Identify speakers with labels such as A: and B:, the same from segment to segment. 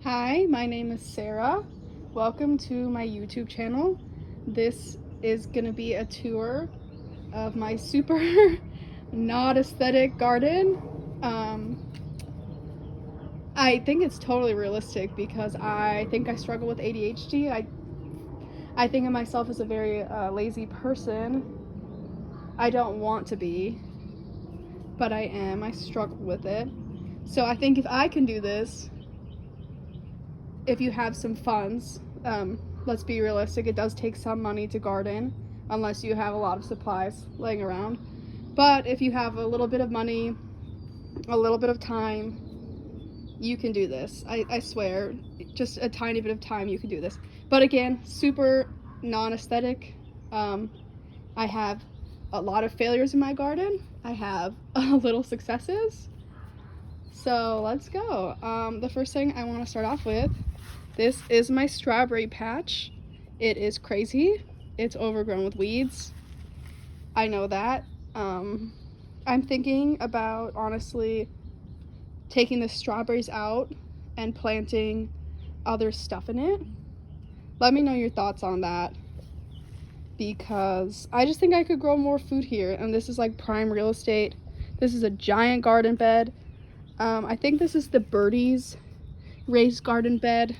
A: Hi, my name is Sarah. Welcome to my YouTube channel. This is going to be a tour of my super not aesthetic garden. I think it's totally realistic because I think I struggle with ADHD. I think of myself as a very lazy person. I don't want to be, but I am. I struggle with it. So I think if I can do this, if you have some funds, let's be realistic, it does take some money to garden unless you have a lot of supplies laying around. But if you have a little bit of money, a little bit of time, you can do this. I swear, just a tiny bit of time, you can do this. But again, super non-aesthetic. I have a lot of failures in my garden. I have a little successes. So let's go. The first thing I want to start off with, this is my strawberry patch. It is crazy. It's overgrown with weeds. I know that. I'm thinking about, honestly, taking the strawberries out and planting other stuff in it. Let me know your thoughts on that, because I just think I could grow more food here, and this is like prime real estate. This is a giant garden bed. I think this is the Birdies raised garden bed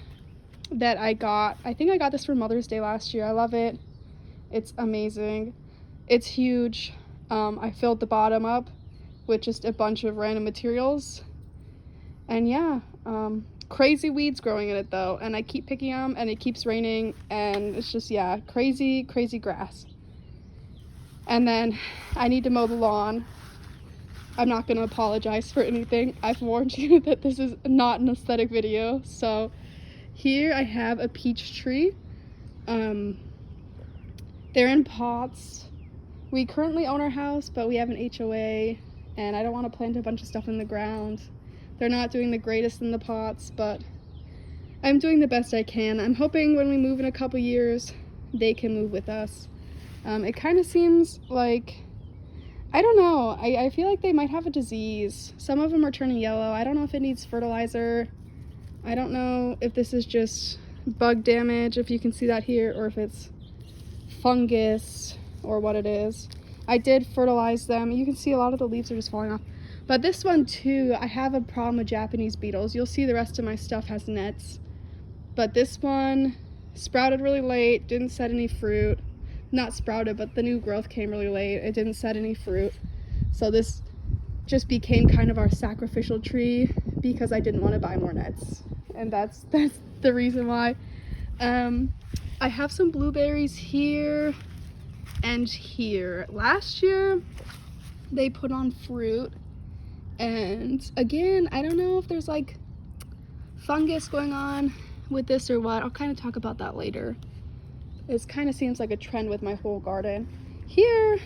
A: that I got. I think I got this for Mother's Day last year. I love it. It's amazing. It's huge. I filled the bottom up with just a bunch of random materials. And yeah, crazy weeds growing in it though. And I keep picking them and it keeps raining and it's just, yeah, crazy, crazy grass. And then I need to mow the lawn. I'm not going to apologize for anything. I've warned you that this is not an aesthetic video. So here I have a peach tree. They're in pots. We currently own our house, but we have an HOA, and I don't want to plant a bunch of stuff in the ground. They're not doing the greatest in the pots, but I'm doing the best I can. I'm hoping when we move in a couple years, they can move with us. It kind of seems like, I don't know, I feel like they might have a disease. Some of them are turning yellow. I don't know if it needs fertilizer. I don't know if this is just bug damage, if you can see that here, or if it's fungus or what it is. I did fertilize them. You can see a lot of the leaves are just falling off. But this one too, I have a problem with Japanese beetles. You'll see the rest of my stuff has nets. But this one sprouted really late, didn't set any fruit. Not sprouted, but the new growth came really late. It didn't set any fruit. So this just became kind of our sacrificial tree because I didn't want to buy more nets. And that's the reason why. I have some blueberries here and here. Last year they put on fruit, and again, I don't know if there's like fungus going on with this or what. I'll kind of talk about that later. It kind of seems like a trend with my whole garden. Here,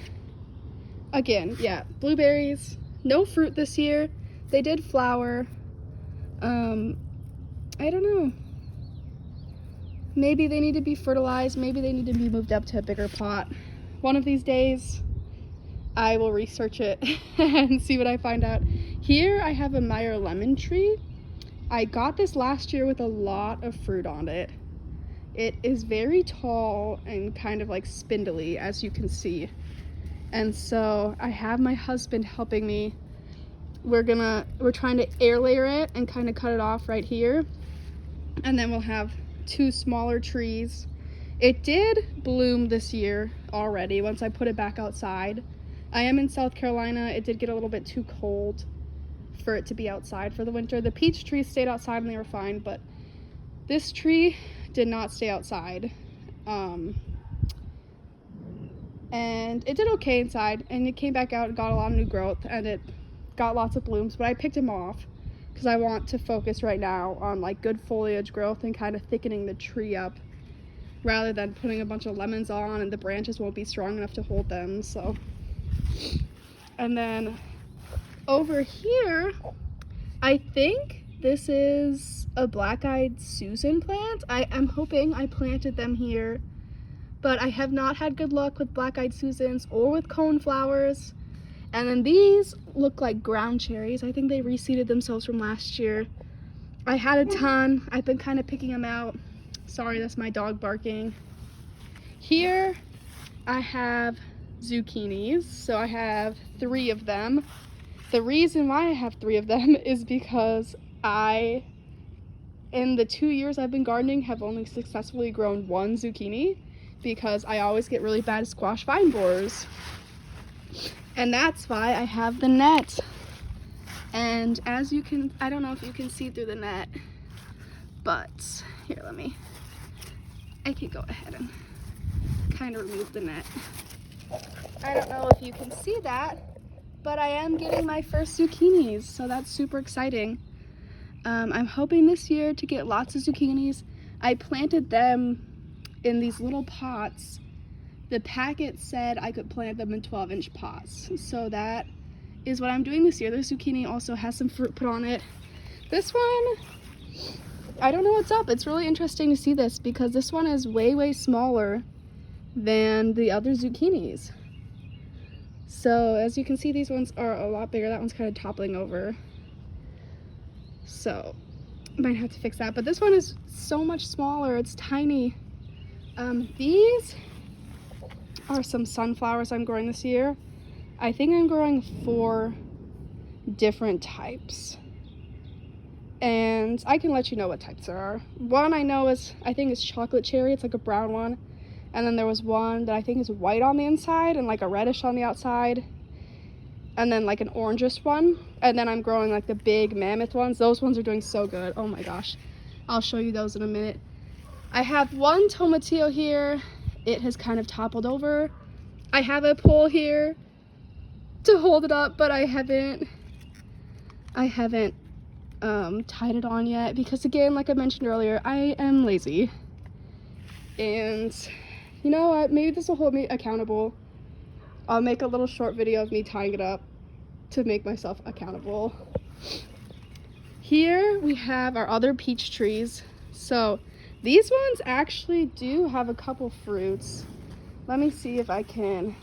A: again, yeah, blueberries, no fruit this year. They did flower. I don't know. Maybe they need to be fertilized. Maybe they need to be moved up to a bigger pot. One of these days, I will research it and see what I find out. Here, I have a Meyer lemon tree. I got this last year with a lot of fruit on it. It is very tall and kind of like spindly, as you can see. And so I have my husband helping me. We're trying to air layer it and kind of cut it off right here. And then we'll have two smaller trees. It did bloom this year already once I put it back outside. I am in South Carolina. It did get a little bit too cold for it to be outside for the winter. The peach trees stayed outside and they were fine, but this tree did not stay outside. And it did okay inside, and it came back out and got a lot of new growth, and it got lots of blooms, but I picked them off because I want to focus right now on like good foliage growth and kind of thickening the tree up rather than putting a bunch of lemons on and the branches won't be strong enough to hold them. So, and then over here, I think this is a black-eyed Susan plant. I'm hoping I planted them here, but I have not had good luck with black-eyed Susans or with cone flowers. And then these look like ground cherries. I think they reseeded themselves from last year. I had a ton. I've been kind of picking them out. Sorry, that's my dog barking. Here I have zucchinis. So I have 3 of them. The reason why I have 3 of them is because in the 2 years I've been gardening, have only successfully grown 1 zucchini because I always get really bad squash vine borers. And that's why I have the net. And as you can, I don't know if you can see through the net, but here, I can go ahead and kind of remove the net. I don't know if you can see that, but I am getting my first zucchinis, so that's super exciting. I'm hoping this year to get lots of zucchinis. I planted them in these little pots. The packet said I could plant them in 12-inch pots, so that is what I'm doing this year. The zucchini also has some fruit put on it. This one, I don't know what's up. It's really interesting to see this because this one is way smaller than the other zucchinis. So as you can see, these ones are a lot bigger. That one's kind of toppling over. So might have to fix that. But this one is so much smaller. It's tiny. These are some sunflowers I'm growing this year. I think I'm growing 4 different types. And I can let you know what types there are. One I know is, I think it's chocolate cherry. It's like a brown one. And then there was one that I think is white on the inside and like a reddish on the outside. And then like an orangish one. And then I'm growing like the big mammoth ones. Those ones are doing so good. Oh my gosh. I'll show you those in a minute. I have 1 tomatillo here. It has kind of toppled over. I have a pole here to hold it up, but I haven't tied it on yet because, again, like I mentioned earlier, I am lazy. And you know what, maybe this will hold me accountable. I'll make a little short video of me tying it up to make myself accountable. Here we have our other peach trees. So these ones actually do have a couple fruits. Let me see if I can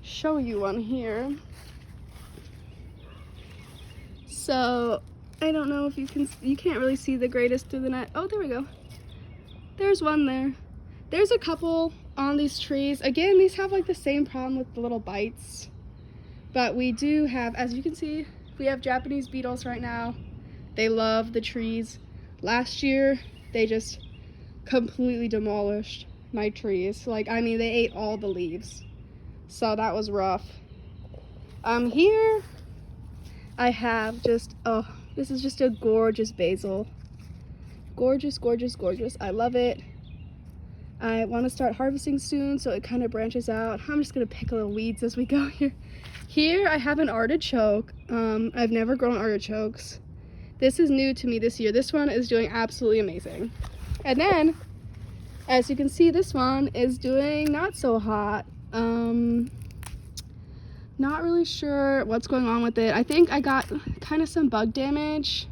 A: show you one here. So I don't know if you can't really see the greatest through the net. Oh, there we go. There's one there. There's a couple on these trees. Again, these have like the same problem with the little bites. But we do have, as you can see, we have Japanese beetles right now. They love the trees. Last year, they just completely demolished my trees. Like, I mean, they ate all the leaves. So that was rough. Here I have just, oh, this is just a gorgeous basil. Gorgeous, gorgeous, gorgeous. I love it. I want to start harvesting soon, so it kind of branches out. I'm just going to pick little weeds as we go here. Here I have an artichoke. I've never grown artichokes. This is new to me this year. This one is doing absolutely amazing. And then, as you can see, this one is doing not so hot. Not really sure what's going on with it. I think I got kind of some bug damage.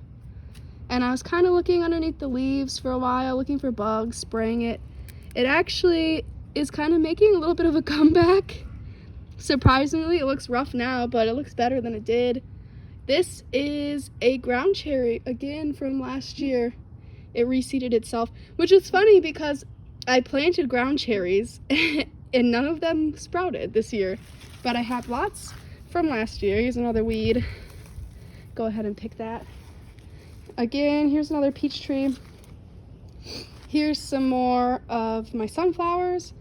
A: And I was kind of looking underneath the leaves for a while, looking for bugs, spraying it. It actually is kind of making a little bit of a comeback. Surprisingly, it looks rough now, but it looks better than it did. This is a ground cherry, again, from last year. It reseeded itself, which is funny because I planted ground cherries and none of them sprouted this year. But I have lots from last year. Here's another weed. Go ahead and pick that. Again, here's another peach tree. Here's some more of my sunflowers.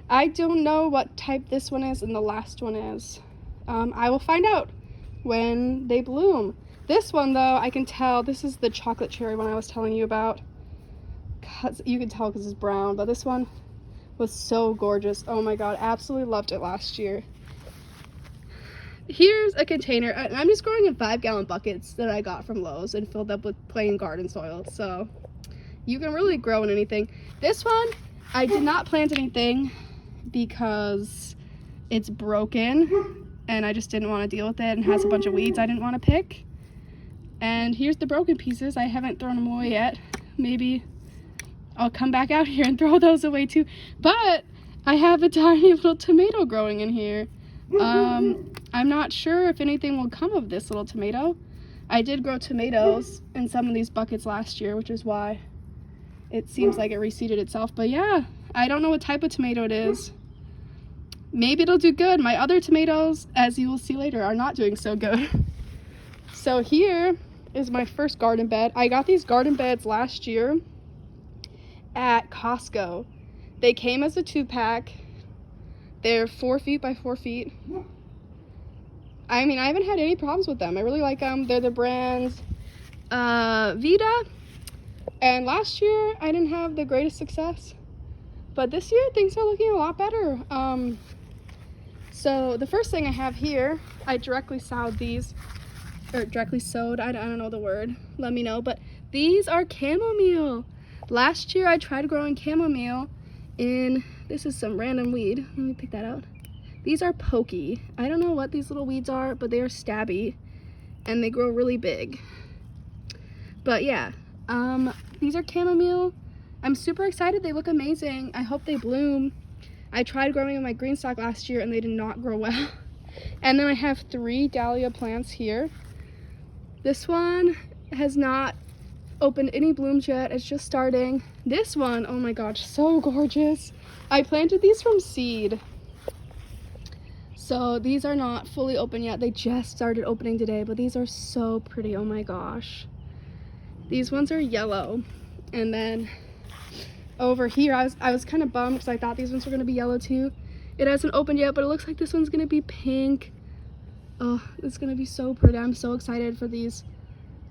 A: I don't know what type this one is and the last one is. I will find out when they bloom. This one, though, I can tell, this is the chocolate cherry one I was telling you about. You can tell because it's brown, but this one was so gorgeous. Oh my god, absolutely loved it last year. Here's a container. I'm just growing in 5-gallon buckets that I got from Lowe's and filled up with plain garden soil, so you can really grow in anything. This one, I did not plant anything because it's broken and I just didn't want to deal with it and has a bunch of weeds I didn't want to pick. And here's the broken pieces. I haven't thrown them away yet. Maybe I'll come back out here and throw those away too. But I have a tiny little tomato growing in here. I'm not sure if anything will come of this little tomato. I did grow tomatoes in some of these buckets last year, which is why it seems like it reseeded itself. But yeah, I don't know what type of tomato it is. Maybe it'll do good. My other tomatoes, as you will see later, are not doing so good. So here is my first garden bed. I got these garden beds last year at Costco. They came as a 2-pack. They're 4 feet by 4 feet. I mean, I haven't had any problems with them. I really like them. They're the brand Vita. And last year, I didn't have the greatest success. But this year, things are looking a lot better. So the first thing I have here, I directly sowed these. Or directly sowed, I don't know the word. Let me know. But these are chamomile. Last year, I tried growing chamomile in, this is some random weed. Let me pick that out. These are pokey. I don't know what these little weeds are, but they are stabby and they grow really big. But yeah, these are chamomile. I'm super excited. They look amazing. I hope they bloom. I tried growing in my green stock last year and they did not grow well. And then I have 3 dahlia plants here. This one has not opened any blooms yet. It's just starting. This one, oh my gosh, so gorgeous. I planted these from seed. So these are not fully open yet. They just started opening today, but these are so pretty. Oh my gosh. These ones are yellow. And then over here, I was kind of bummed because I thought these ones were going to be yellow too. It hasn't opened yet, but it looks like this one's going to be pink. Oh, it's going to be so pretty. I'm so excited for these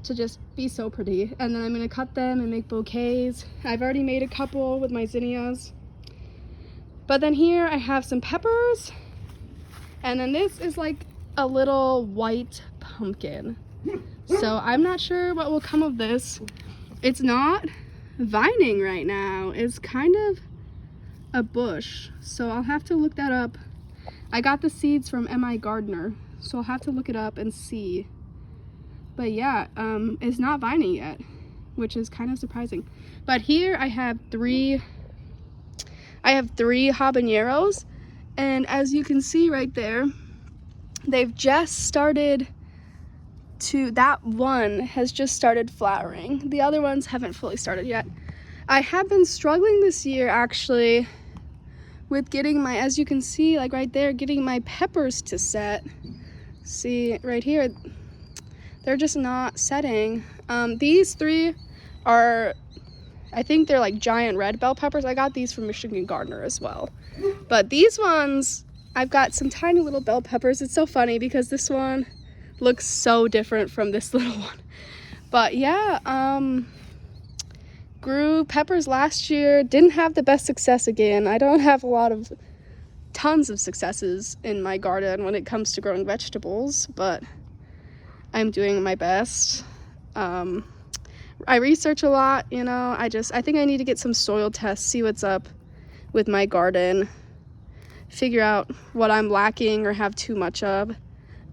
A: to just be so pretty. And then I'm going to cut them and make bouquets. I've already made a couple with my zinnias. But then here I have some peppers. And then this is like a little white pumpkin. So I'm not sure what will come of this. It's not vining right now. It's kind of a bush. So I'll have to look that up. I got the seeds from M.I. Gardener. So I'll have to look it up and see. But yeah, it's not vining yet, which is kind of surprising. But here I have three habaneros. And as you can see right there, they've just started to, that one has just started flowering. The other ones haven't fully started yet. I have been struggling this year actually with getting my, as you can see, like right there, getting my peppers to set. See right here, they're just not setting. These 3 are, I think they're like giant red bell peppers. I got these from Michigan Gardener as well. But these ones, I've got some tiny little bell peppers. It's so funny because this one looks so different from this little one. But yeah, grew peppers last year. Didn't have the best success again. I don't have tons of successes in my garden when it comes to growing vegetables, but I'm doing my best. I research a lot, you know. I think I need to get some soil tests, see what's up with my garden, figure out what I'm lacking or have too much of.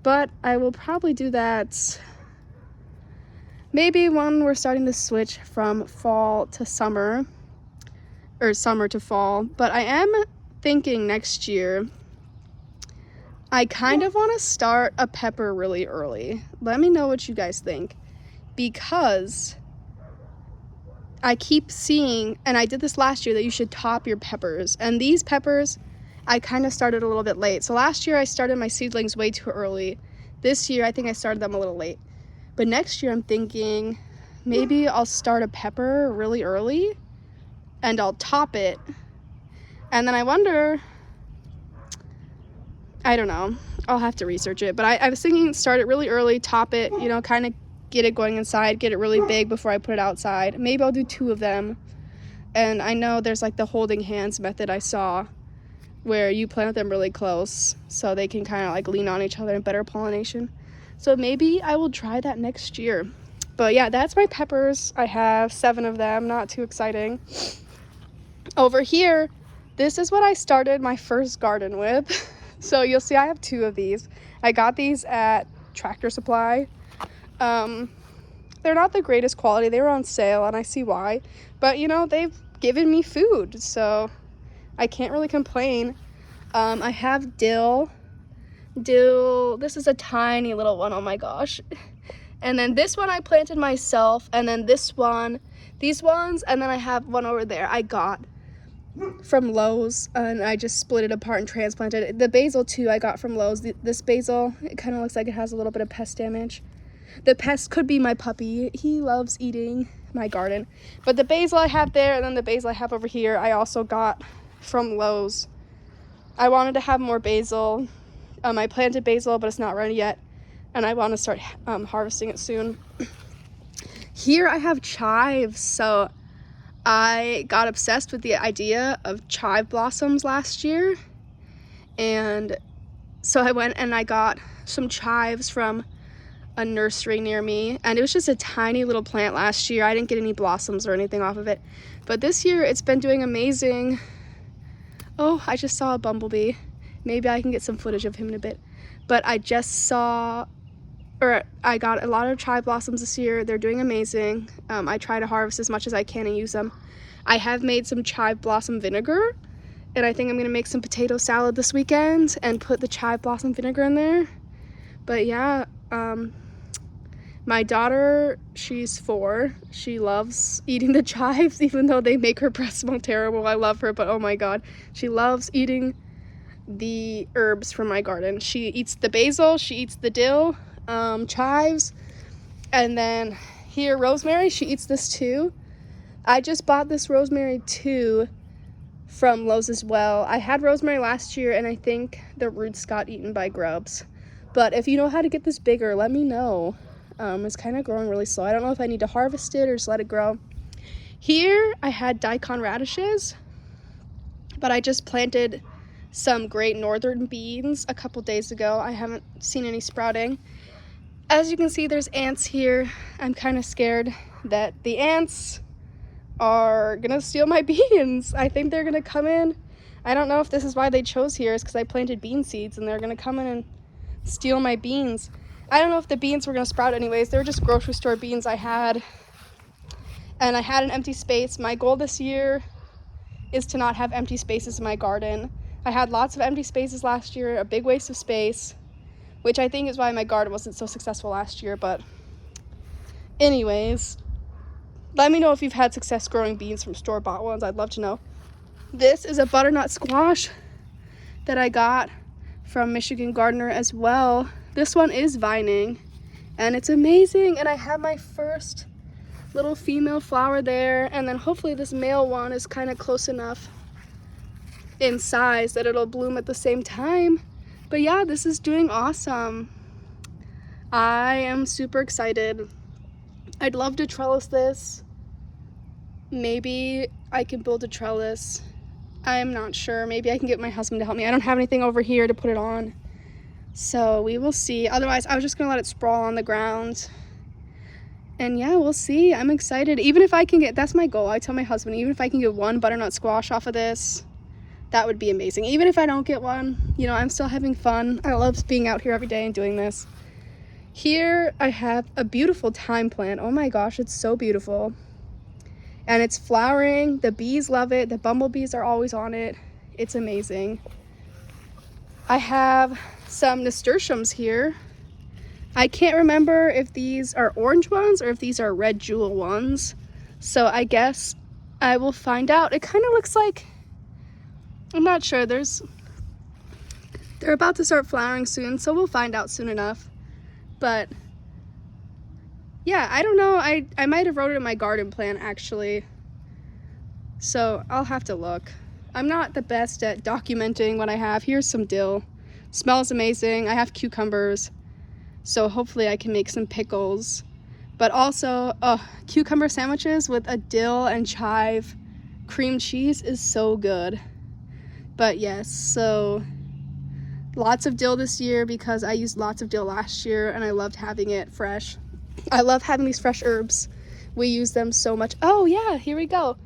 A: But I will probably do that maybe when we're starting to switch from fall to summer, or summer to fall. But I am thinking next year, I kind of want to start a pepper really early. Let me know what you guys think, because I keep seeing, and I did this last year, that you should top your peppers. And these peppers, I kind of started a little bit late. So last year I started my seedlings way too early. This year I think I started them a little late. But next year I'm thinking maybe I'll start a pepper really early and I'll top it. And then I wonder, I don't know, I'll have to research it. But I was thinking start it really early, top it, you know, kind of get it going inside, get it really big before I put it outside. Maybe I'll do 2 of them. And I know there's like the holding hands method I saw where you plant them really close so they can kind of like lean on each other and better pollination. So maybe I will try that next year. But yeah, that's my peppers. I have 7 of them, not too exciting. Over here, this is what I started my first garden with. So you'll see I have 2 of these. I got these at Tractor Supply. They're not the greatest quality. They were on sale and I see why. But you know, they've given me food, so I can't really complain. I have dill. This is a tiny little one, oh my gosh. And then this one I planted myself, and then this one, these ones, and then I have one over there I got from Lowe's, and I just split it apart and transplanted it. The basil too I got from Lowe's. This basil, it kind of looks like it has a little bit of pest damage. The pest could be my puppy. He loves eating my garden. But the basil I have there, and then the basil I have over here, I also got from Lowe's. I wanted to have more basil. I planted basil, but it's not ready yet, and I want to start harvesting it soon. Here I have chives. So I got obsessed with the idea of chive blossoms last year, and so I went and I got some chives from a nursery near me, and it was just a tiny little plant last year. I didn't get any blossoms or anything off of it, but this year it's been doing amazing. Oh, I just saw a bumblebee. Maybe I can get some footage of him in a bit. But I got a lot of chive blossoms this year. They're doing amazing. I try to harvest as much as I can and use them. I have made some chive blossom vinegar, and I think I'm gonna make some potato salad this weekend and put the chive blossom vinegar in there. But yeah, my daughter, she's 4. She loves eating the chives, even though they make her breath smell terrible. I love her, but oh my god, she loves eating the herbs from my garden. She eats the basil, she eats the dill, chives, and then here rosemary, she eats this too. I just bought this rosemary too from Lowe's as well. I had rosemary last year, and I think the roots got eaten by grubs. But if you know how to get this bigger, let me know. It's kind of growing really slow. I don't know if I need to harvest it or just let it grow. Here I had daikon radishes, but I just planted some Great Northern beans a couple days ago. I haven't seen any sprouting. As you can see, there's ants here. I'm kind of scared that the ants are gonna steal my beans. I think they're gonna come in. I don't know if this is why they chose here, is because I planted bean seeds, and they're gonna come in and steal my beans. I don't know if the beans were gonna sprout anyways. They were just grocery store beans I had, and I had an empty space. My goal this year is to not have empty spaces in my garden. I had lots of empty spaces last year, a big waste of space, which I think is why my garden wasn't so successful last year. But anyways, let me know if you've had success growing beans from store-bought ones. I'd love to know. This is a butternut squash that I got from Michigan Gardener as well. This one is vining, and it's amazing, and I have my first little female flower there, and then hopefully this male one is kind of close enough in size that it'll bloom at the same time. But yeah, this is doing awesome. I am super excited. I'd love to trellis this. Maybe I can build a trellis. I'm not sure. Maybe I can get my husband to help me. I don't have anything over here to put it on, so we will see. Otherwise, I was just gonna let it sprawl on the ground. And yeah, we'll see. I'm excited. Even if I can get, that's my goal. I tell my husband, even if I can get one butternut squash off of this, that would be amazing. Even if I don't get one, you know, I'm still having fun. I love being out here every day and doing this. Here I have a beautiful thyme plant. Oh my gosh, it's so beautiful. And it's flowering. The bees love it. The bumblebees are always on it. It's amazing. I have some nasturtiums here. I can't remember if these are orange ones or if these are red jewel ones. So I guess I will find out. It kind of looks like, I'm not sure. They're about to start flowering soon, so we'll find out soon enough. But yeah, I don't know. I might have wrote it in my garden plan actually. So I'll have to look. I'm not the best at documenting what I have. Here's some dill. Smells amazing. I have cucumbers. So hopefully I can make some pickles. But also, cucumber sandwiches with a dill and chive cream cheese is so good. But yes, so lots of dill this year because I used lots of dill last year and I loved having it fresh. I love having these fresh herbs. We use them so much. Oh yeah, here we go.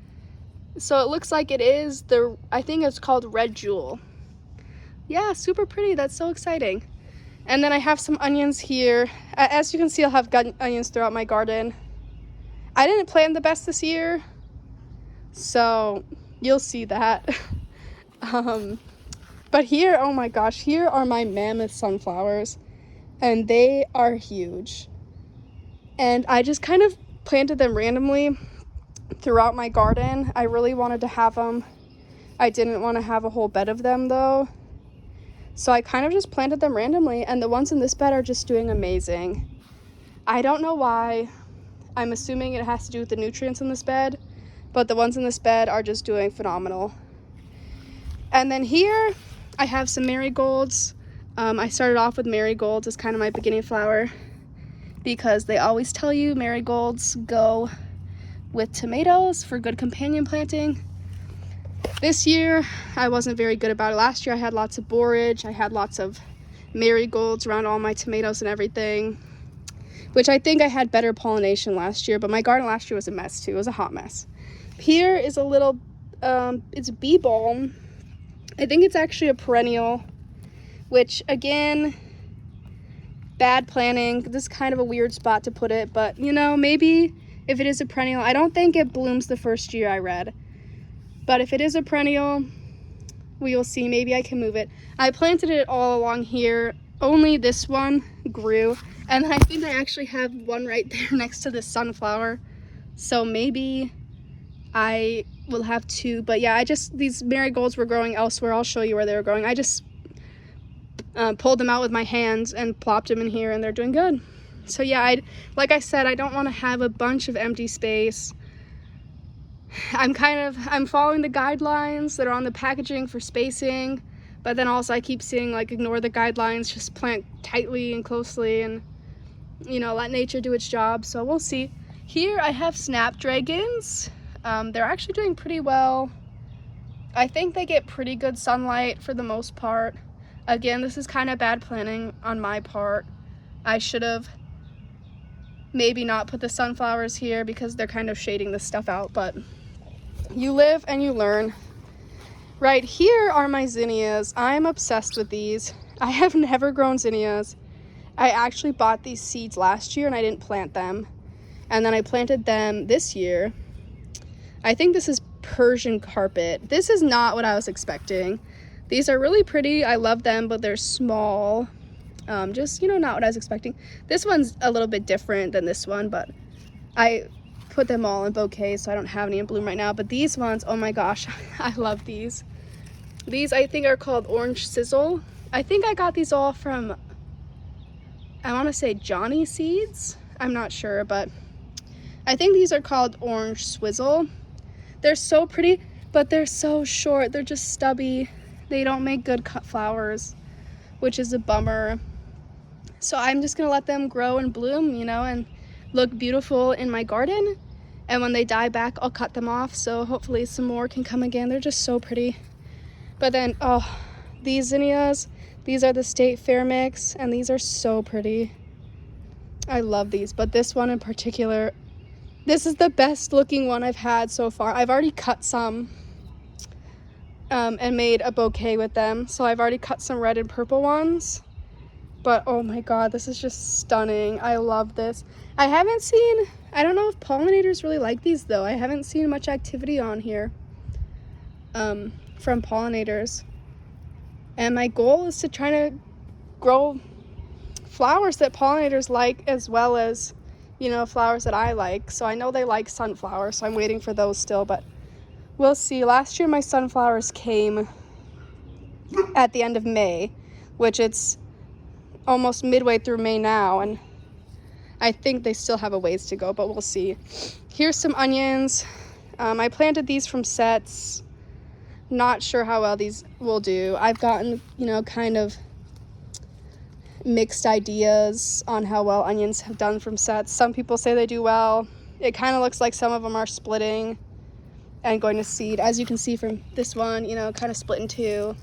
A: So it looks like it is I think it's called red jewel. Yeah, super pretty. That's so exciting. And then I have some onions here. As you can see, I'll have onions throughout my garden. I didn't plant the best this year, so you'll see that. But here, oh my gosh, here are my mammoth sunflowers, and they are huge. And I just kind of planted them randomly throughout my garden. I really wanted to have them. I didn't want to have a whole bed of them though. So I kind of just planted them randomly, and the ones in this bed are just doing amazing. I don't know why. I'm assuming it has to do with the nutrients in this bed, but the ones in this bed are just doing phenomenal. And then here I have some marigolds. I started off with marigolds as kind of my beginning flower because they always tell you marigolds go with tomatoes for good companion planting. This year I wasn't very good about it. Last year I had lots of borage, I had lots of marigolds around all my tomatoes and everything, which I think I had better pollination last year, but my garden last year was a mess too. It was a hot mess. Here is a little, it's bee balm. I think it's actually a perennial, which again, bad planning. This is kind of a weird spot to put it, but you know, maybe if it is a perennial, I don't think it blooms the first year I read. But if it is a perennial, we will see. Maybe I can move it. I planted it all along here. Only this one grew. And I think I actually have one right there next to the sunflower. So maybe I will have two. But yeah, these marigolds were growing elsewhere. I'll show you where they were growing. I just pulled them out with my hands and plopped them in here, and they're doing good. So yeah, like I said, I don't want to have a bunch of empty space. I'm following the guidelines that are on the packaging for spacing, but then also I keep seeing like ignore the guidelines, just plant tightly and closely and, you know, let nature do its job. So we'll see. Here I have snapdragons. They're actually doing pretty well. I think they get pretty good sunlight for the most part. Again, this is kind of bad planning on my part. I should have maybe not put the sunflowers here because they're kind of shading this stuff out, but you live and you learn. Right here are my zinnias. I'm obsessed with these. I have never grown zinnias. I actually bought these seeds last year and I didn't plant them. And then I planted them this year. I think this is Persian carpet. This is not what I was expecting. These are really pretty. I love them, but they're small. Just, you know, not what I was expecting. This one's a little bit different than this one, but I put them all in bouquets, so I don't have any in bloom right now. But these ones, oh my gosh, I love these. These I think are called Orange Sizzle. I think I got these all from, I want to say Johnny Seeds. I'm not sure, but I think these are called Orange Swizzle. They're so pretty, but they're so short. They're just stubby. They don't make good cut flowers, which is a bummer. So I'm just gonna let them grow and bloom, you know, and look beautiful in my garden. And when they die back, I'll cut them off. So hopefully some more can come again. They're just so pretty. But then, oh, these zinnias, these are the State Fair mix, and these are so pretty. I love these, but this one in particular, this is the best looking one I've had so far. I've already cut some and made a bouquet with them. So I've already cut some red and purple ones. But oh my god, this is just stunning. I love this. I don't know if pollinators really like these though. I haven't seen much activity on here from pollinators. And my goal is to try to grow flowers that pollinators like as well as, you know, flowers that I like. So I know they like sunflowers, so I'm waiting for those still, but we'll see. Last year my sunflowers came at the end of May, which it's almost midway through May now, and I think they still have a ways to go, but we'll see. Here's some onions. I planted these from sets. Not sure how well these will do. I've gotten, you know, kind of mixed ideas on how well onions have done from sets. Some people say they do well. It kind of looks like some of them are splitting and going to seed. As you can see from this one, you know, kind of split in two.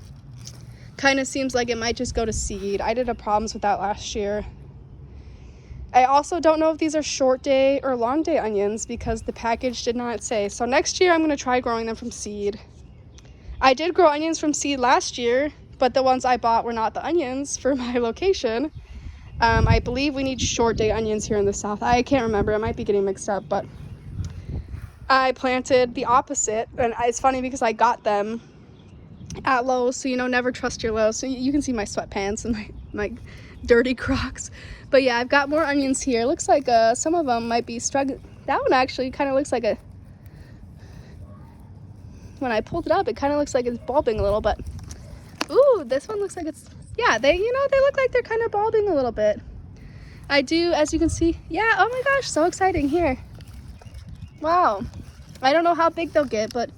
A: Kind of seems like it might just go to seed. I did have problems with that last year. I also don't know if these are short day or long day onions because the package did not say. So next year I'm going to try growing them from seed. I did grow onions from seed last year, but the ones I bought were not the onions for my location. I believe we need short day onions here in the south. I can't remember. I might be getting mixed up, but I planted the opposite. And it's funny because I got them at Lowe's, so, you know, never trust your Lowe's. So you can see my sweatpants and my dirty Crocs. But yeah, I've got more onions here. Looks like some of them might be struggling. That one actually kind of looks like when I pulled it up, it kind of looks like it's bulbing a little, but ooh, this one looks like it's, yeah, they look like they're kind of bulbing a little bit. I do, as you can see, yeah, oh my gosh, so exciting. Here, wow, I don't know how big they'll get, but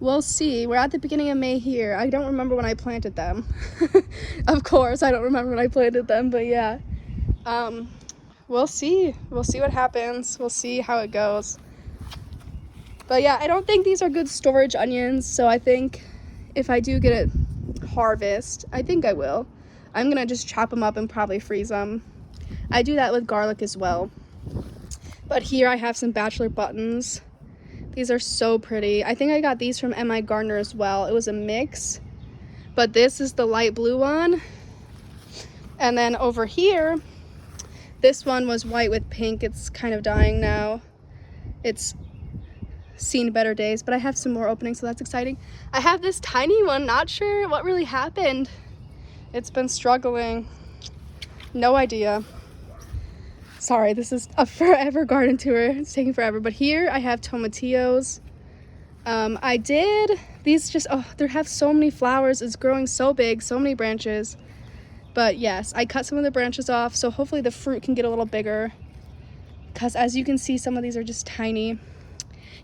A: we'll see. We're at the beginning of May here. I don't remember when I planted them. Of course I don't remember when I planted them, but yeah, we'll see what happens. We'll see how it goes. But yeah, I don't think these are good storage onions, so I think if I do get a harvest, I think I will, I'm gonna just chop them up and probably freeze them. I do that with garlic as well. But here I have some bachelor buttons. These are so pretty. I think I got these from M.I. Gardner as well. It was a mix, but this is the light blue one. And then over here, this one was white with pink. It's kind of dying now. It's seen better days, but I have some more openings, so that's exciting. I have this tiny one, not sure what really happened. It's been struggling. No idea. Sorry, this is a forever garden tour. It's taking forever, but here I have tomatillos. These just, oh, they have so many flowers. It's growing so big, so many branches. But yes, I cut some of the branches off, so hopefully the fruit can get a little bigger, because as you can see, some of these are just tiny.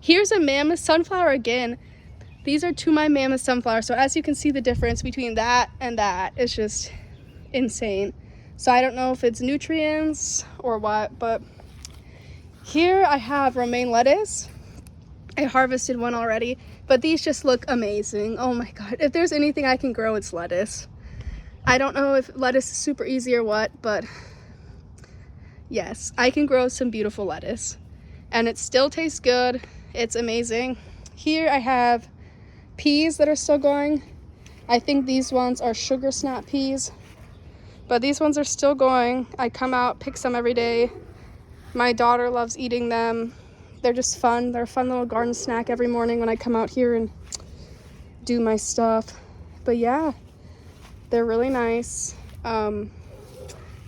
A: Here's a mammoth sunflower again. These are to my mammoth sunflower. So as you can see, the difference between that and that is just insane. So I don't know if it's nutrients or what, but here I have romaine lettuce. I harvested one already, but these just look amazing. Oh my God. If there's anything I can grow, it's lettuce. I don't know if lettuce is super easy or what, but yes, I can grow some beautiful lettuce and it still tastes good. It's amazing. Here I have peas that are still going. I think these ones are sugar snap peas, but these ones are still going. I come out, pick some every day. My daughter loves eating them. They're just fun. They're a fun little garden snack every morning when I come out here and do my stuff. But yeah, they're really nice.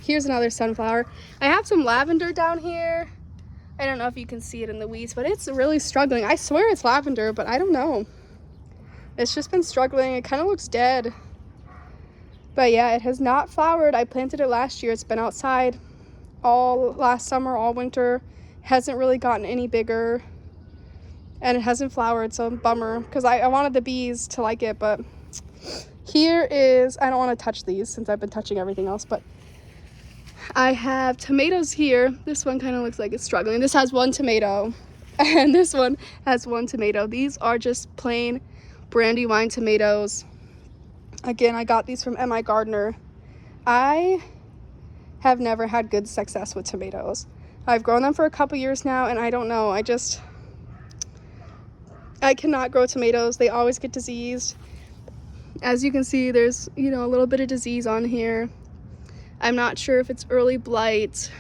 A: Here's another sunflower. I have some lavender down here. I don't know if you can see it in the weeds, but it's really struggling. I swear it's lavender, but I don't know. It's just been struggling. It kind of looks dead. But yeah, it has not flowered. I planted it last year. It's been outside all last summer, all winter. Hasn't really gotten any bigger. And it hasn't flowered, so bummer. Because I wanted the bees to like it, but here is, I don't want to touch these since I've been touching everything else, but I have tomatoes here. This one kind of looks like it's struggling. This has one tomato, and this one has one tomato. These are just plain Brandywine tomatoes. Again, I got these from M.I. Gardner. I have never had good success with tomatoes. I've grown them for a couple years now, and I don't know. I cannot grow tomatoes. They always get diseased. As you can see, there's, a little bit of disease on here. I'm not sure if it's early blight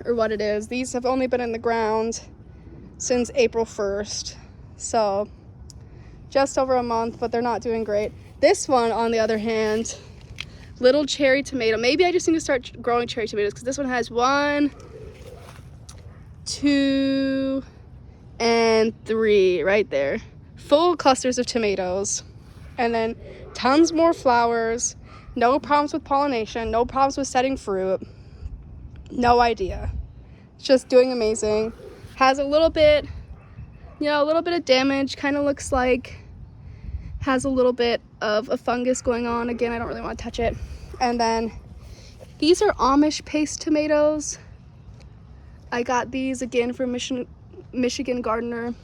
A: or what it is. These have only been in the ground since April 1st. So just over a month, but they're not doing great. This one, on the other hand, little cherry tomato. Maybe I just need to start growing cherry tomatoes because this one has 1, 2, and 3 right there. Full clusters of tomatoes. And then tons more flowers. No problems with pollination, no problems with setting fruit. No idea. It's just doing amazing. Has a little bit, of damage. Kind of looks like has a little bit of a fungus going on. Again, I don't really want to touch it. And then these are Amish paste tomatoes. I got these again from Michigan Gardener.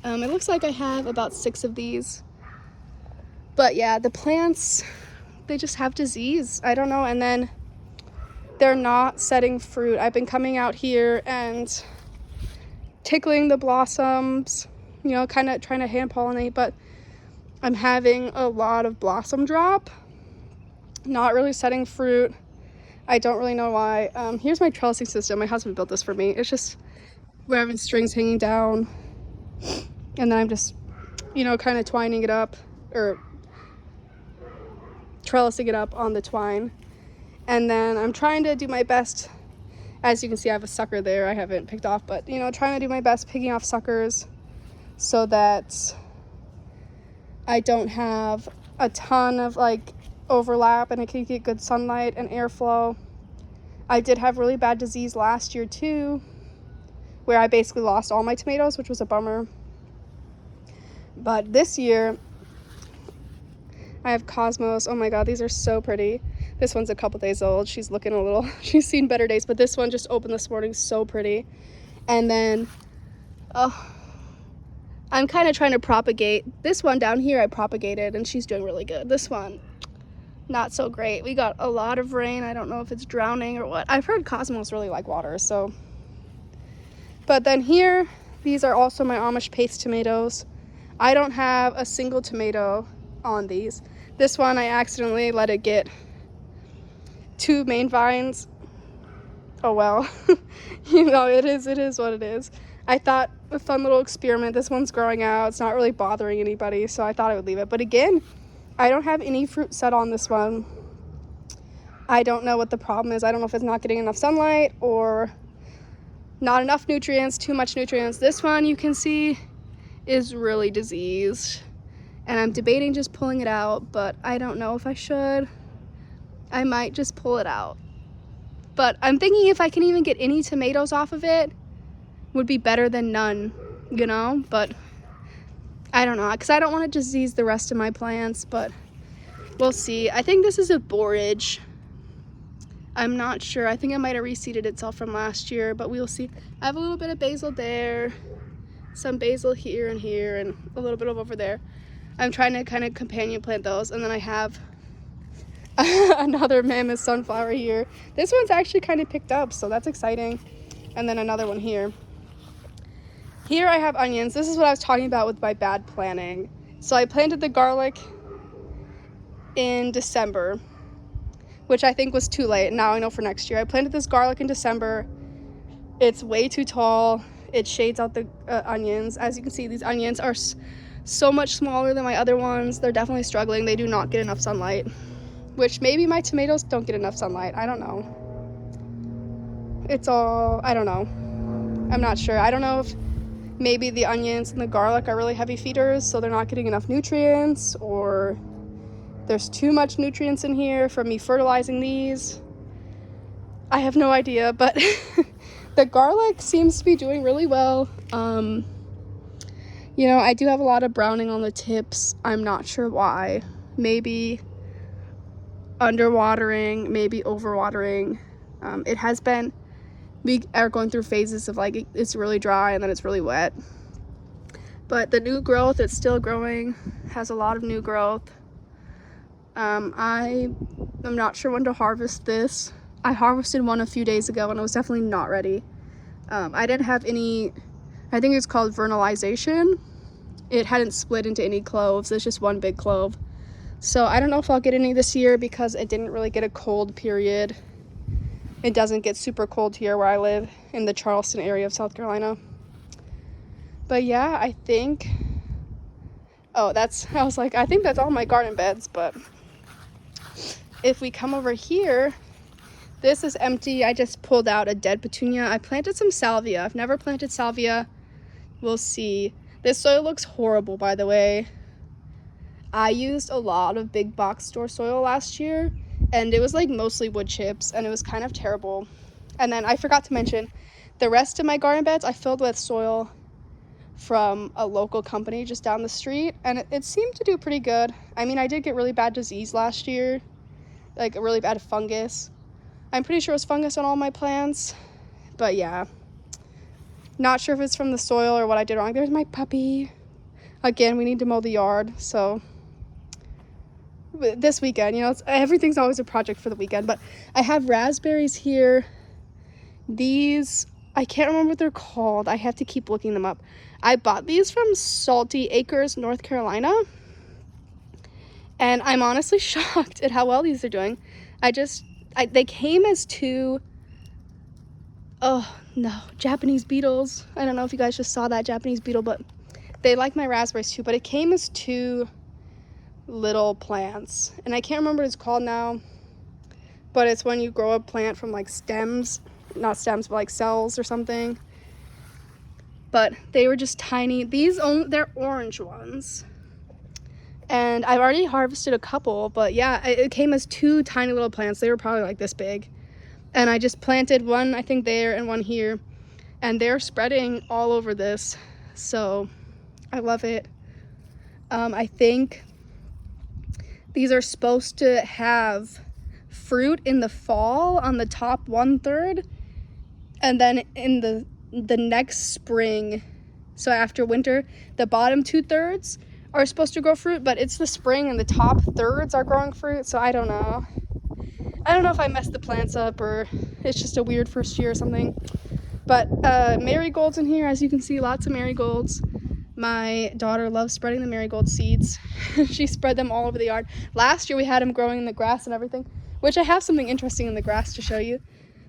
A: It looks like I have about 6 of these. But yeah, the plants, they just have disease. I don't know. And then they're not setting fruit. I've been coming out here and tickling the blossoms, kind of trying to hand pollinate, but I'm having a lot of blossom drop, not really setting fruit. I don't really know why. Here's my trellising system. My husband built this for me. It's just, we're having strings hanging down, and then I'm just, kind of twining it up, or trellising it up on the twine. And then I'm trying to do my best. As you can see, I have a sucker there I haven't picked off, but you know, trying to do my best picking off suckers so that I don't have a ton of like overlap and it can get good sunlight and airflow. I did have really bad disease last year too, where I basically lost all my tomatoes, which was a bummer. But this year I have Cosmos. Oh my god, these are so pretty. This one's a couple days old. She's looking a little, she's seen better days, but this one just opened this morning, so pretty. And then, I'm kind of trying to propagate. This one down here I propagated and she's doing really good. This one, not so great. We got a lot of rain. I don't know if it's drowning or what. I've heard Cosmos really like water, so. But then here, these are also my Amish paste tomatoes. I don't have a single tomato on these. This one I accidentally let it get 2 main vines. Oh well. You know, it is what it is. I thought a fun little experiment. This one's growing out. It's not really bothering anybody, so I thought I would leave it. But again, I don't have any fruit set on this one. I don't know what the problem is. I don't know if it's not getting enough sunlight or not enough nutrients, too much nutrients. This one you can see is really diseased. And I'm debating just pulling it out, but I don't know if I should. I might just pull it out. But I'm thinking if I can even get any tomatoes off of it, would be better than none, you know? But I don't know, because I don't want to disease the rest of my plants, but we'll see. I think this is a borage. I'm not sure. I think it might have reseeded itself from last year, but we'll see. I have a little bit of basil there, some basil here, and a little bit of over there. I'm trying to kind of companion plant those, and then I have another mammoth sunflower here. This one's actually kind of picked up, so that's exciting. And then another one here. Here I have onions. This is what I was talking about with my bad planning. So I planted the garlic in December, which I think was too late. Now I know for next year. I planted this garlic in December. It's way too tall. It shades out the onions. As you can see, these onions are so much smaller than my other ones. They're definitely struggling. They do not get enough sunlight, which maybe my tomatoes don't get enough sunlight. I don't know. I don't know. I'm not sure. I don't know if maybe the onions and the garlic are really heavy feeders, so they're not getting enough nutrients, or there's too much nutrients in here from me fertilizing these. I have no idea, but the garlic seems to be doing really well. You know, I do have a lot of browning on the tips. I'm not sure why. Maybe underwatering, maybe overwatering. It has been, we are going through phases of like it's really dry and then it's really wet. But the new growth, it's still growing, has a lot of new growth. I'm not sure when to harvest this. I harvested one a few days ago and it was definitely not ready. I didn't have any, I think it's called vernalization. It hadn't split into any cloves. It's just one big clove. So I don't know if I'll get any this year because it didn't really get a cold period. It doesn't get super cold here where I live in the Charleston area of South Carolina. But yeah, I think, I was like, I think that's all my garden beds. But if we come over here, this is empty. I just pulled out a dead petunia. I planted some salvia. I've never planted salvia. We'll see. This soil looks horrible, by the way. I used a lot of big box store soil last year, and it was like mostly wood chips, and it was kind of terrible. And then I forgot to mention, the rest of my garden beds I filled with soil from a local company just down the street, and it seemed to do pretty good. I mean, I did get really bad disease last year, like a really bad fungus. I'm pretty sure it was fungus on all my plants, but yeah. Not sure if it's from the soil or what I did wrong. There's my puppy. Again, we need to mow the yard, so this weekend, you know, everything's always a project for the weekend. But I have raspberries here. These, I can't remember what they're called. I have to keep looking them up. I bought these from Salty Acres, North Carolina, and I'm honestly shocked at how well these are doing. They came as two, oh no, Japanese beetles. I don't know if you guys just saw that Japanese beetle, but they like my raspberries too. But it came as two little plants, and I can't remember what it's called now, but it's when you grow a plant from like stems, not stems, but like cells or something. But they were just tiny. They're orange ones. And I've already harvested a couple, but yeah, it came as 2 tiny little plants. They were probably like this big. And I just planted one, I think there and one here. And they're spreading all over this. So I love it. I think these are supposed to have fruit in the fall on the top 1/3. And then in the next spring, so after winter, the bottom 2/3 are supposed to grow fruit, but it's the spring and the top 1/3 are growing fruit. So I don't know. I don't know if I messed the plants up or it's just a weird first year or something. But marigolds in here, as you can see, lots of marigolds. My daughter loves spreading the marigold seeds. She spread them all over the yard. Last year we had them growing in the grass and everything, which I have something interesting in the grass to show you.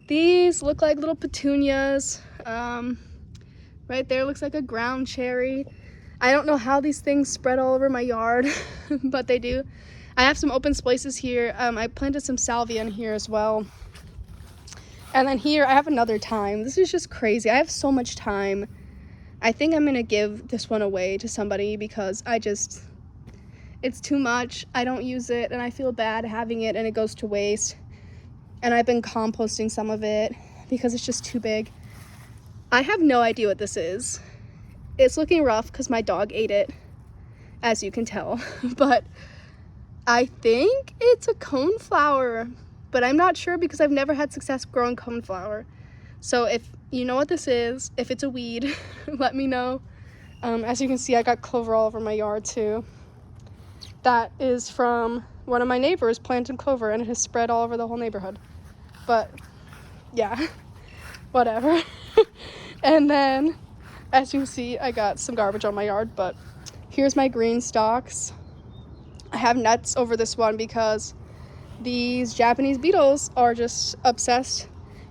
A: These look like little petunias. Right there looks like a ground cherry. I don't know how these things spread all over my yard, but they do. I have some open spaces here. I planted some salvia in here as well. And then here I have another thyme. This is just crazy. I have so much thyme. I think I'm gonna give this one away to somebody because it's too much. I don't use it and I feel bad having it and it goes to waste. And I've been composting some of it because it's just too big. I have no idea what this is. It's looking rough because my dog ate it, as you can tell. But I think it's a coneflower, but I'm not sure because I've never had success growing coneflower. So if you know what this is, if it's a weed, let me know. As you can see, I got clover all over my yard too. That is from one of my neighbors planted clover and it has spread all over the whole neighborhood. But yeah, whatever. And then, as you can see, I got some garbage on my yard, but here's my green stalks. I have nets over this one because these Japanese beetles are just obsessed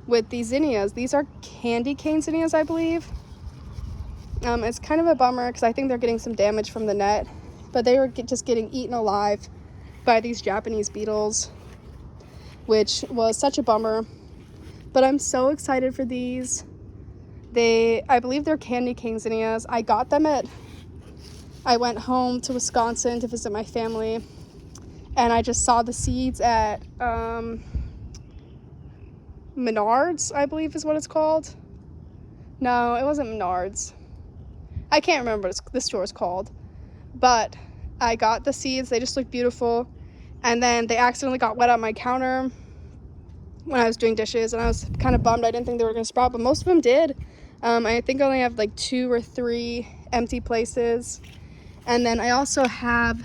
A: with these zinnias. These are candy cane zinnias, I believe. It's kind of a bummer because I think they're getting some damage from the net, but they were just getting eaten alive by these Japanese beetles, which was such a bummer. But I'm so excited for these. I believe they're candy cane zinnias. I went home to Wisconsin to visit my family, and I just saw the seeds at Menards, I believe is what it's called. No, it wasn't Menards. I can't remember what the store is called. But I got the seeds. They just look beautiful. And then they accidentally got wet on my counter when I was doing dishes, and I was kind of bummed. I didn't think they were going to sprout, but most of them did. I think I only have like 2 or 3 empty places. And then I also have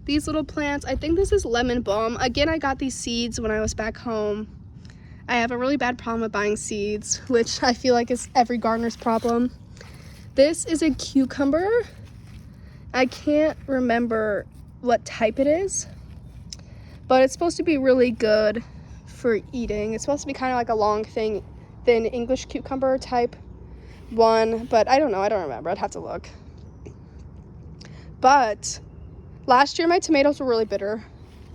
A: these little plants. I think this is lemon balm. Again, I got these seeds when I was back home. I have a really bad problem with buying seeds, which I feel like is every gardener's problem. This is a cucumber. I can't remember what type it is, but it's supposed to be really good for eating. It's supposed to be kind of like a long thin English cucumber type one, but I don't know. I don't remember. I'd have to look. But last year my tomatoes were really bitter.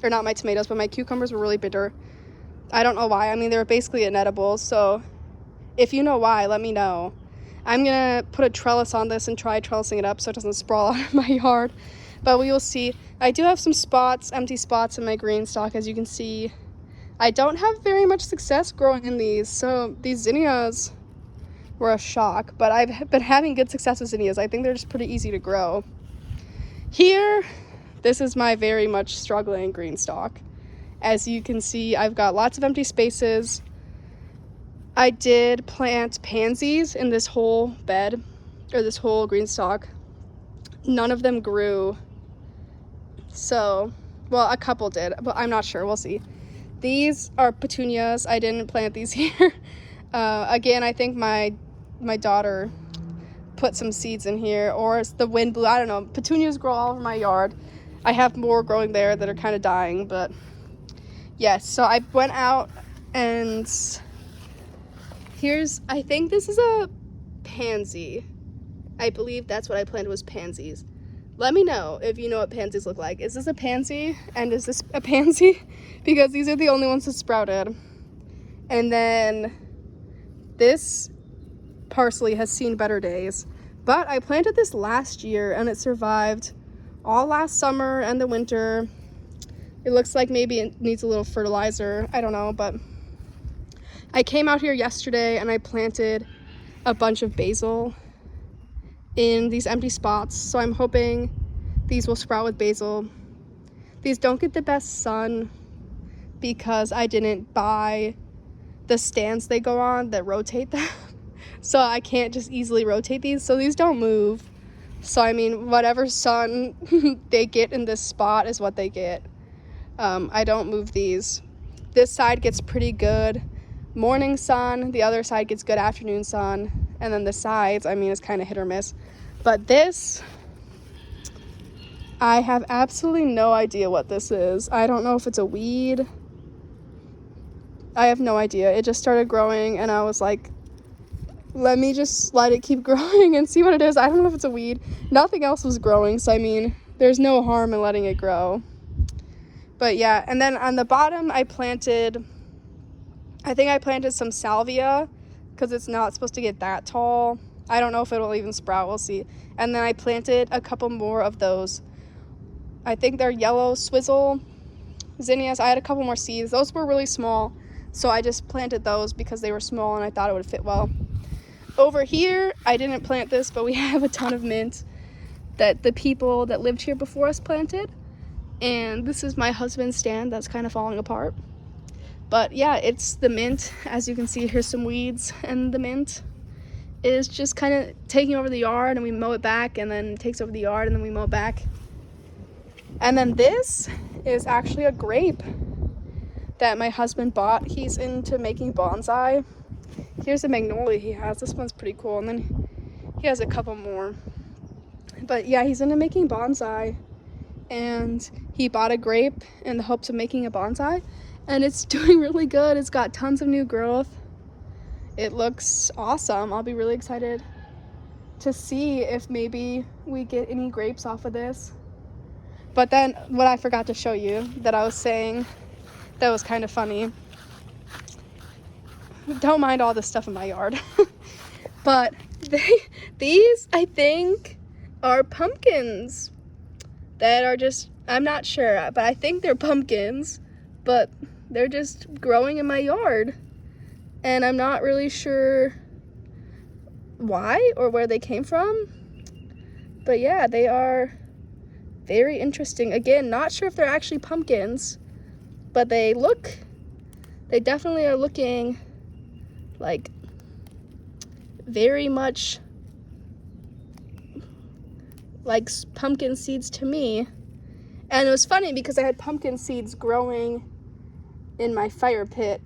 A: Or not my tomatoes, but my cucumbers were really bitter. I don't know why. I mean, they were basically inedible, so if you know why, let me know. I'm gonna put a trellis on this and try trellising it up so it doesn't sprawl out of my yard, but we will see. I do have some spots, empty spots in my green stalk, as you can see. I don't have very much success growing in these, so these zinnias were a shock, but I've been having good success with zinnias. I think they're just pretty easy to grow. Here, this is my very much struggling green stalk. As you can see, I've got lots of empty spaces. I did plant pansies in this whole bed, or this whole green stalk. None of them grew. So, well, a couple did, but I'm not sure. We'll see. These are petunias. I didn't plant these here. Again, I think my daughter put some seeds in here, or it's the wind blew. I don't know. Petunias grow all over my yard. I have more growing there that are kind of dying, but yes. So I went out and I think this is a pansy. I believe that's what I planted was pansies. Let me know if you know what pansies look like. Is this a pansy? And is this a pansy? Because these are the only ones that sprouted. And then this parsley has seen better days. But I planted this last year and it survived all last summer and the winter. It looks like maybe it needs a little fertilizer. I don't know, but I came out here yesterday and I planted a bunch of basil in these empty spots, so I'm hoping these will sprout with basil. These don't get the best sun because I didn't buy the stands they go on that rotate them. So I can't just easily rotate these, so these don't move. So I mean, whatever sun they get in this spot is what they get. I don't move these. This side gets pretty good morning sun, the other side gets good afternoon sun, and then the sides, I mean, it's kind of hit or miss. But this, I have absolutely no idea what this is. I don't know if it's a weed. I have no idea. It just started growing and I was like, let me just let it keep growing and see what it is. I don't know if it's a weed. Nothing else was growing, so I mean, there's no harm in letting it grow. But yeah, and then on the bottom I planted some salvia because it's not supposed to get that tall. I don't know if it'll even sprout, we'll see. And then I planted a couple more of those. I think they're yellow swizzle zinnias. I had a couple more seeds. Those were really small, so I just planted those because they were small and I thought it would fit well. Over here, I didn't plant this, but we have a ton of mint that the people that lived here before us planted. And this is my husband's stand that's kind of falling apart. But yeah, it's the mint. As you can see, here's some weeds, and the mint is just kind of taking over the yard, and we mow it back, and then it takes over the yard, and then we mow it back. And then this is actually a grape that my husband bought. He's into making bonsai. Here's a magnolia he has. This one's pretty cool, and then he has a couple more. But yeah, he's into making bonsai, and he bought a grape in the hopes of making a bonsai, and it's doing really good. It's got tons of new growth. It looks awesome. I'll be really excited to see if maybe we get any grapes off of this. But then what I forgot to show you that I was saying that was kind of funny. Don't mind all this stuff in my yard. But these, I think, are pumpkins that are just, I'm not sure, but I think they're pumpkins, but they're just growing in my yard. And I'm not really sure why or where they came from. But yeah, they are very interesting. Again, not sure if they're actually pumpkins, but they definitely are looking like very much like pumpkin seeds to me. And it was funny because I had pumpkin seeds growing in my fire pit.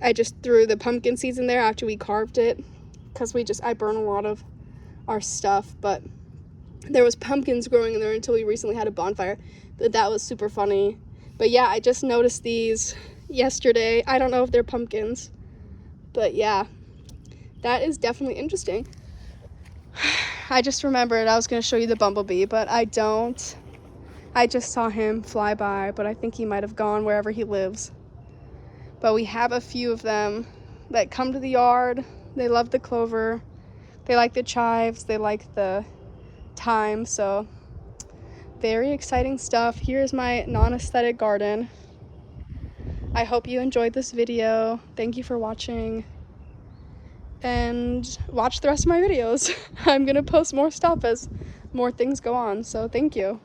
A: I just threw the pumpkin seeds in there after we carved it because I burn a lot of our stuff, but there was pumpkins growing in there until we recently had a bonfire. But that was super funny. But yeah, I just noticed these yesterday. I don't know if they're pumpkins, but yeah, that is definitely interesting. I just remembered I was going to show you the bumblebee, but I don't. I just saw him fly by, but I think he might have gone wherever he lives. But we have a few of them that come to the yard. They love the clover. They like the chives. They like the thyme. So very exciting stuff. Here's my non-aesthetic garden. I hope you enjoyed this video. Thank you for watching. And watch the rest of my videos. I'm going to post more stuff as more things go on. So thank you.